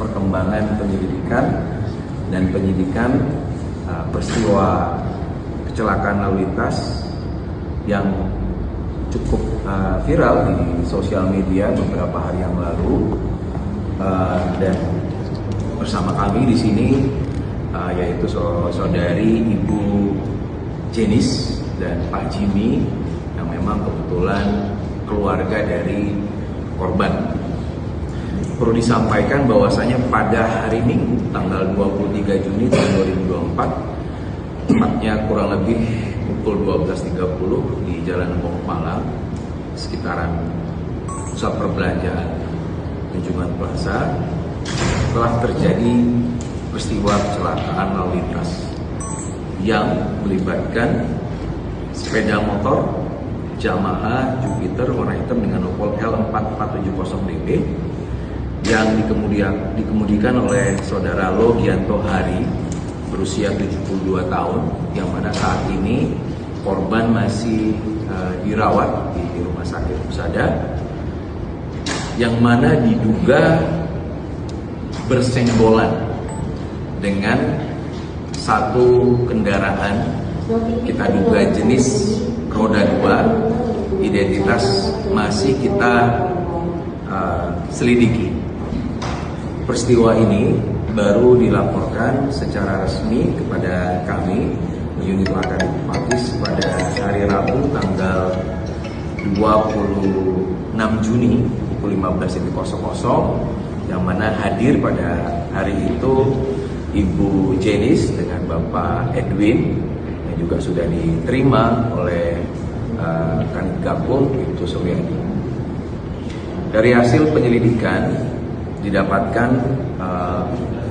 perkembangan penyelidikan dan penyidikan peristiwa kecelakaan lalu lintas yang cukup viral di sosial media beberapa hari yang lalu, dan bersama kami di sini yaitu saudari Ibu Jenis dan Pak Jimmy yang memang kebetulan keluarga dari korban. Perlu disampaikan bahwasanya pada hari Minggu tanggal 23 Juni tahun 2024, tepatnya kurang lebih pukul 12.30 di Jalan Malang, sekitaran pusat perbelanjaan Tunjungan Plaza, telah terjadi peristiwa kecelakaan lalu lintas yang melibatkan sepeda motor Yamaha Jupiter warna hitam dengan nopol L4470DB yang dikemudikan oleh saudara Logianto Hari berusia 72 tahun, yang mana saat ini korban masih dirawat di rumah sakit Husada, yang mana diduga bersenggolan dengan satu kendaraan, kita duga jenis roda 2, identitas masih kita selidiki. Peristiwa ini baru dilaporkan secara resmi kepada kami unit laka Dipakis pada hari Rabu tanggal 26 Juni pukul 15.00, yang mana hadir pada hari itu Ibu Jenis dengan Bapak Edwin yang juga sudah diterima oleh Kanit Gakum Ibtu Suryadi. Dari hasil penyelidikan didapatkan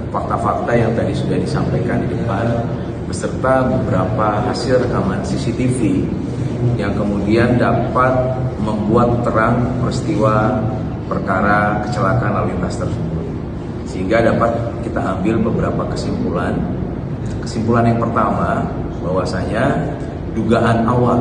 fakta-fakta yang tadi sudah disampaikan di depan beserta beberapa hasil rekaman CCTV yang kemudian dapat membuat terang peristiwa perkara kecelakaan lalu lintas tersebut, sehingga dapat kita ambil beberapa kesimpulan. Kesimpulan yang pertama, bahwasanya dugaan awal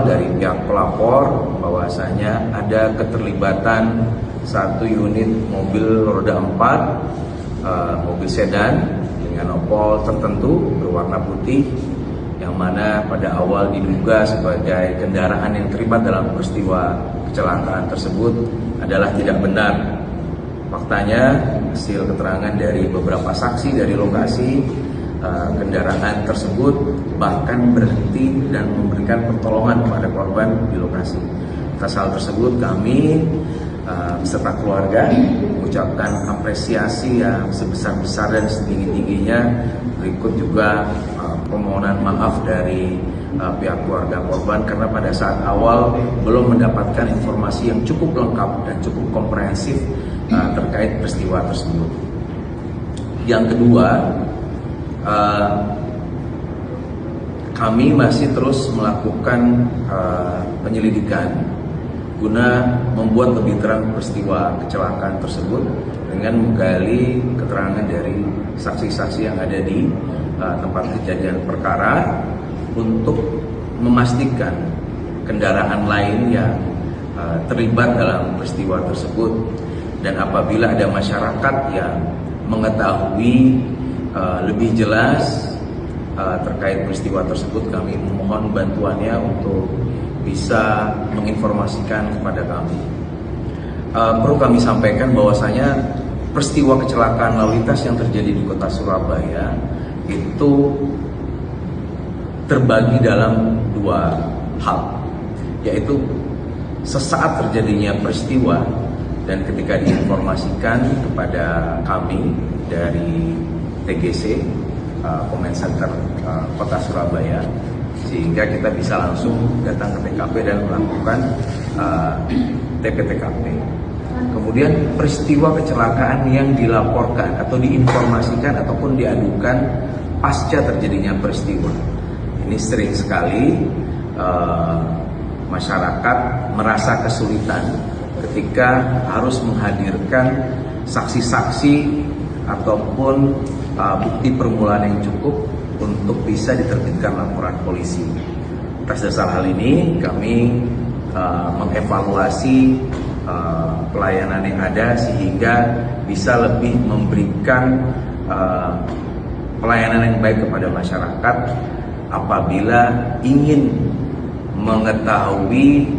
dari pihak pelapor bahwasanya ada keterlibatan satu unit mobil roda 4, mobil sedan dengan nopol tertentu berwarna putih, yang mana pada awal diduga sebagai kendaraan yang terlibat dalam peristiwa kecelakaan tersebut adalah tidak benar. Faktanya, hasil keterangan dari beberapa saksi dari lokasi, kendaraan tersebut bahkan berhenti dan memberikan pertolongan kepada korban di lokasi. Atas hal tersebut kami beserta keluarga mengucapkan apresiasi yang sebesar-besar dan setinggi-tingginya. Berikut juga permohonan maaf dari pihak keluarga korban karena pada saat awal belum mendapatkan informasi yang cukup lengkap dan cukup komprehensif terkait peristiwa tersebut. Yang kedua, kami masih terus melakukan penyelidikan guna membuat lebih terang peristiwa kecelakaan tersebut dengan menggali keterangan dari saksi-saksi yang ada di tempat kejadian perkara untuk memastikan kendaraan lain yang terlibat dalam peristiwa tersebut, dan apabila ada masyarakat yang mengetahui lebih jelas terkait peristiwa tersebut, kami memohon bantuannya untuk bisa menginformasikan kepada kami. Perlu kami sampaikan bahwasanya peristiwa kecelakaan lalu lintas yang terjadi di kota Surabaya itu terbagi dalam dua hal, yaitu sesaat terjadinya peristiwa dan ketika diinformasikan kepada kami dari TGC, Comment Center Kota Surabaya, sehingga kita bisa langsung datang ke TKP dan melakukan TP-TKP. Kemudian peristiwa kecelakaan yang dilaporkan atau diinformasikan ataupun diadukan pasca terjadinya peristiwa. Ini sering sekali masyarakat merasa kesulitan ketika harus menghadirkan saksi-saksi ataupun bukti permulaan yang cukup untuk bisa diterbitkan laporan polisi. Atas dasar hal ini kami mengevaluasi pelayanan yang ada sehingga bisa lebih memberikan pelayanan yang baik kepada masyarakat apabila ingin mengetahui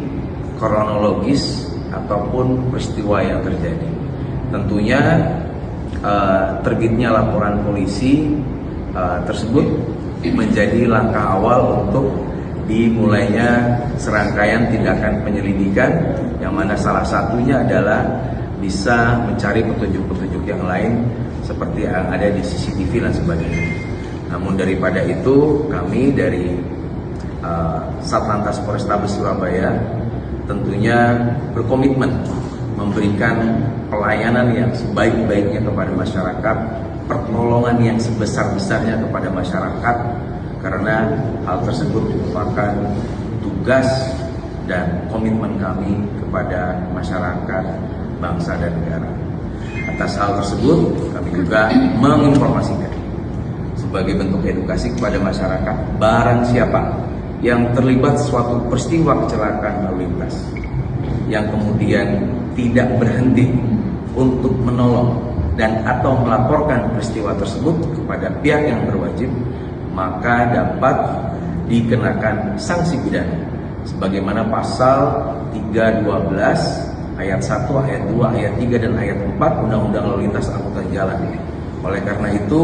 kronologis ataupun peristiwa yang terjadi. Tentunya terbitnya laporan polisi tersebut menjadi langkah awal untuk dimulainya serangkaian tindakan penyelidikan, yang mana salah satunya adalah bisa mencari petunjuk-petunjuk yang lain seperti yang ada di CCTV dan sebagainya. Namun daripada itu, kami dari Satlantas Polrestabes Surabaya tentunya berkomitmen memberikan pelayanan yang sebaik-baiknya kepada masyarakat, pertolongan yang sebesar-besarnya kepada masyarakat, karena hal tersebut merupakan tugas dan komitmen kami kepada masyarakat, bangsa dan negara. Atas hal tersebut, kami juga menginformasikan sebagai bentuk edukasi kepada masyarakat, barang siapa yang terlibat suatu peristiwa kecelakaan lalu lintas yang kemudian tidak berhenti untuk menolong dan atau melaporkan peristiwa tersebut kepada pihak yang berwajib, maka dapat dikenakan sanksi pidana sebagaimana pasal 312 ayat 1, ayat 2, ayat 3 dan ayat 4 Undang-Undang Lalu Lintas Angkutan Jalan. Oleh karena itu,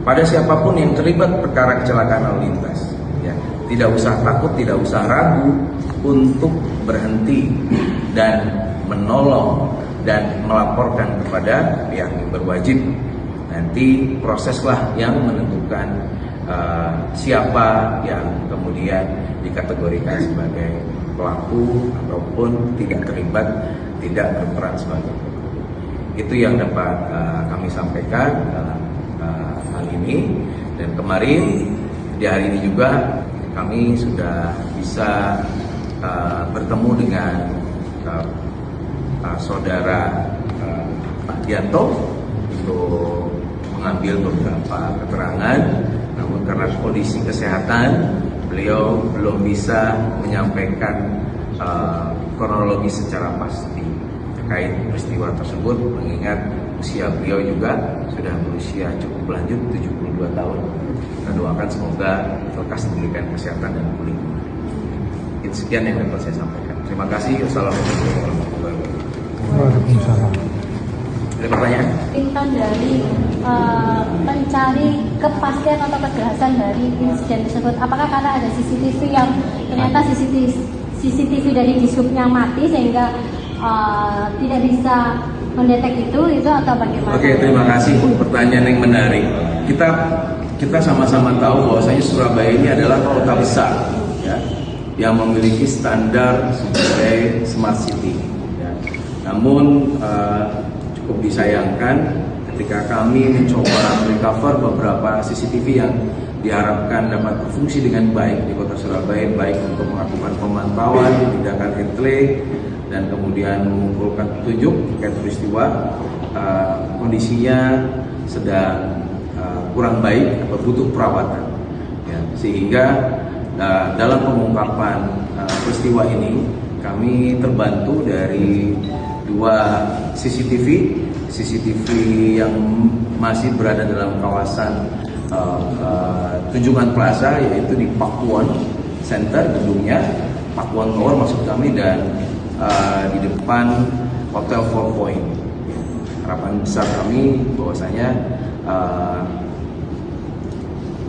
pada siapapun yang terlibat perkara kecelakaan lalu lintas, ya, tidak usah takut, tidak usah ragu untuk berhenti dan menolong dan melaporkan kepada pihak yang berwajib. Nanti proseslah yang menentukan siapa yang kemudian dikategorikan sebagai pelaku ataupun tidak terlibat, tidak berperan sebagai pelaku. Itu yang dapat kami sampaikan dalam hal ini. Dan kemarin di hari ini juga kami sudah bisa bertemu dengan saudara Pak Dianto untuk mengambil beberapa keterangan. Namun karena kondisi kesehatan beliau belum bisa menyampaikan kronologi secara pasti terkait peristiwa tersebut, mengingat usia beliau juga sudah berusia cukup lanjut, 72 tahun. Kita doakan semoga lekas diberikan kesehatan dan pulih. Itu sekian yang dapat saya sampaikan. Terima kasih. Wassalamualaikum warahmatullahi wabarakatuh. Waalaikumsalam. Ada pertanyaan? Intan dari mencari kepastian atau kejelasan dari insiden tersebut. Apakah karena ada CCTV yang ternyata CCTV dari dishubnya mati sehingga tidak bisa mendetek itu atau bagaimana? Oke, terima kasih. Pertanyaan yang menarik. Kita sama-sama tahu bahwasanya Surabaya ini adalah kota besar, ya, yang memiliki standar sebagai smart city. Ya. Namun cukup disayangkan ketika kami mencoba recover beberapa CCTV yang diharapkan dapat berfungsi dengan baik di kota Surabaya, baik untuk melakukan pemantauan, tindakan etle, dan kemudian mengumpulkan petunjuk terkait peristiwa, kondisinya sedang kurang baik atau butuh perawatan, ya, sehingga dalam pengungkapan peristiwa ini kami terbantu dari 2 CCTV yang masih berada dalam kawasan Tunjungan Plaza, yaitu di Pakuwon Center, gedungnya Pakuwon Tower maksud kami, dan di depan Hotel 4 Point. Harapan besar kami bahwasanya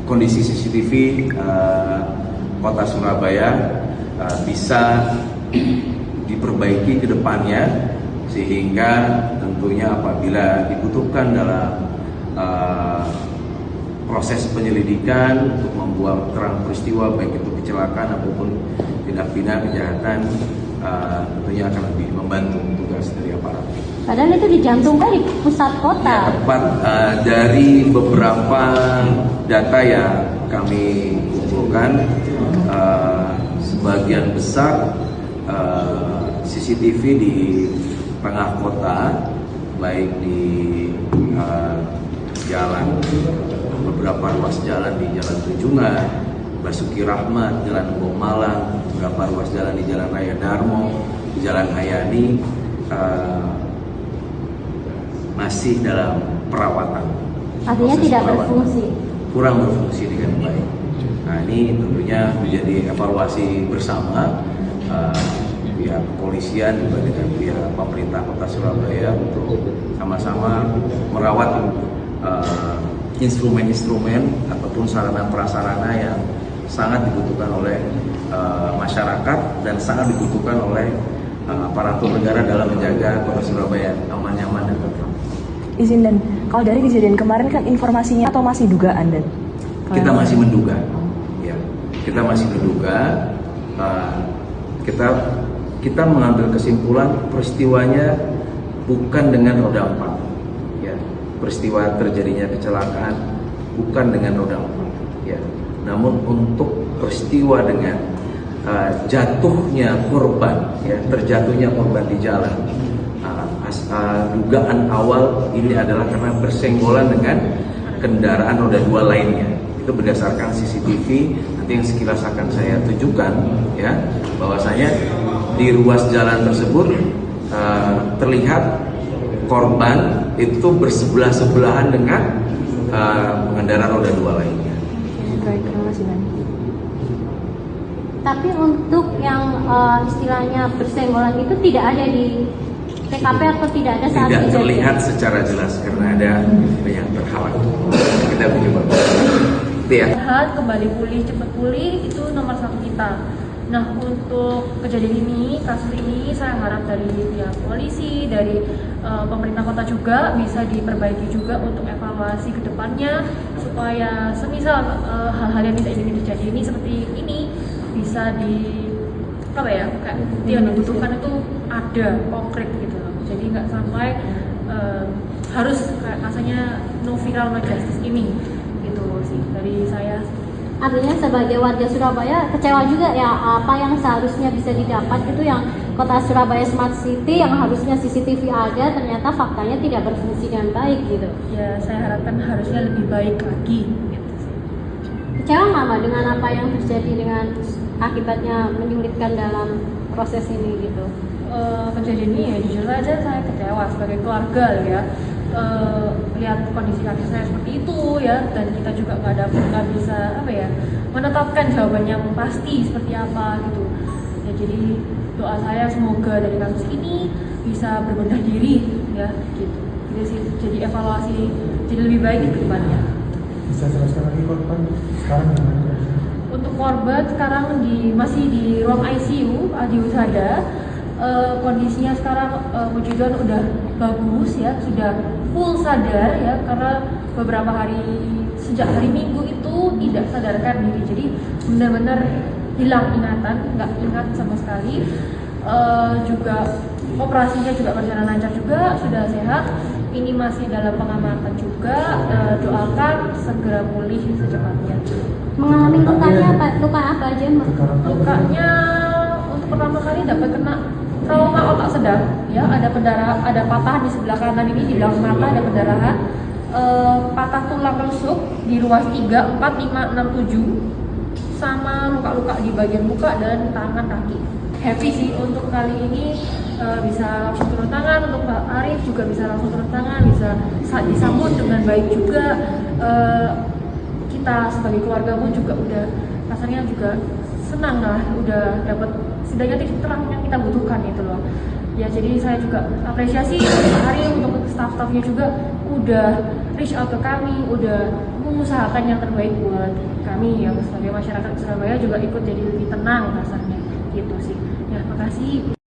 kondisi CCTV kota Surabaya bisa diperbaiki ke depannya, sehingga tentunya apabila dibutuhkan dalam proses penyelidikan untuk membuat terang peristiwa baik itu kecelakaan ataupun tindak pidana kejahatan, tentunya akan lebih membantu tugas dari aparat. Padahal itu dijantumkan di pusat kota. Ya, tepat. Dari beberapa data yang kami kumpulkan, sebagian besar CCTV di tengah kota, baik di jalan, beberapa ruas jalan di Jalan Tunjungan, Basuki Rahmat, Jalan Bomalang, beberapa ruas jalan di Jalan Raya Darmo, di Jalan Hayani, masih dalam perawatan. Artinya Proses tidak perawatan. berfungsi. Kurang berfungsi dengan baik. Nah, ini tentunya menjadi evaluasi bersama pihak kepolisian juga dengan pihak pemerintah Kota Surabaya untuk sama-sama merawat instrumen-instrumen ataupun sarana prasarana yang sangat dibutuhkan oleh masyarakat dan sangat dibutuhkan oleh aparatur negara dalam menjaga Kota Surabaya aman, nyaman, dan tentram. Izin dan kalau dari kejadian kemarin kan informasinya atau masih dugaan dan Kita masih menduga, ya. Kita masih menduga. Kita mengambil kesimpulan peristiwanya bukan dengan roda 4, ya. Peristiwa terjadinya kecelakaan bukan dengan roda 4, ya. Namun untuk peristiwa dengan jatuhnya korban, ya, terjatuhnya korban di jalan. Dugaan awal ini adalah karena bersenggolan dengan kendaraan roda 2 lainnya. Itu berdasarkan CCTV nanti yang sekilas akan saya tunjukkan, ya, bahwasanya di ruas jalan tersebut terlihat korban itu bersebelah-sebelahan dengan pengendara roda 2 lainnya. Baik, terima kasih Dan. Tapi untuk yang istilahnya bersenggolan itu tidak ada di TKP atau tidak ada saat Tidak kejadian? terlihat secara jelas karena ada yang terhalang. Kita mencoba. Itu ya. Sehat, kembali pulih, cepat pulih itu nomor 1 kita. Nah, untuk kejadian ini, kasus ini saya harap dari pihak polisi, dari pemerintah kota juga bisa diperbaiki juga untuk evaluasi ke depannya supaya semisal hal-hal yang tidak ingin terjadi ini seperti ini bisa kayak yang dibutuhkan itu ada konkret gitu loh. Jadi nggak sampai harus kayak rasanya no viral no justice ini gitu sih dari saya. Artinya sebagai warga Surabaya kecewa juga ya, apa yang seharusnya bisa didapat itu yang Kota Surabaya Smart City yang harusnya CCTV ada ternyata faktanya tidak berfungsi dengan baik gitu. Ya saya harapkan harusnya lebih baik lagi gitu sih. Kecewa nggak Mbak dengan apa yang terjadi dengan akibatnya menyulitkan dalam proses ini gitu? Kejadian ini ya jujur saja saya kecewa sebagai keluarga ya. Lihat kondisi kaki saya seperti itu ya, dan kita juga nggak bisa menetapkan jawaban yang pasti seperti apa gitu ya. Jadi doa saya semoga dari kasus ini bisa berbenah diri ya gitu. Jadi sih jadi evaluasi jadi lebih baik ke depannya. Bisa jelaskan lagi korban sekarang gimana? Untuk korban sekarang masih di ruang ICU di Husada. Kondisinya sekarang puji Tuhan udah bagus ya, sudah full sadar ya, karena beberapa hari sejak hari Minggu itu tidak sadarkan diri, jadi benar-benar hilang ingatan, nggak ingat sama sekali. Juga operasinya juga berjalan lancar juga, sudah sehat. Ini masih dalam pengamatan juga, doakan segera pulih secepatnya. Mengalami luka apa aja Mbak? Lukanya untuk pertama kali dapat kena trauma otak sedang ya, ada patahan di sebelah kanan ini, di belakang mata ada pendarahan, patah tulang rusuk di ruas 3, 4, 5, 6, 7 sama luka-luka di bagian muka dan tangan kaki. Happy sih untuk kali ini bisa langsung turun tangan, untuk Pak Arif juga bisa langsung turun tangan, bisa disambut dengan baik juga. Kita sebagai keluarga pun juga udah rasanya juga senang lah, udah dapat setidaknya titik terang yang kita butuhkan itu loh ya. Jadi saya juga apresiasi Pak Arif, untuk staff-staffnya juga udah reach out ke kami, udah mengusahakan yang terbaik buat kami ya, sebagai masyarakat Surabaya juga ikut jadi lebih tenang rasanya gitu sih ya. Makasih.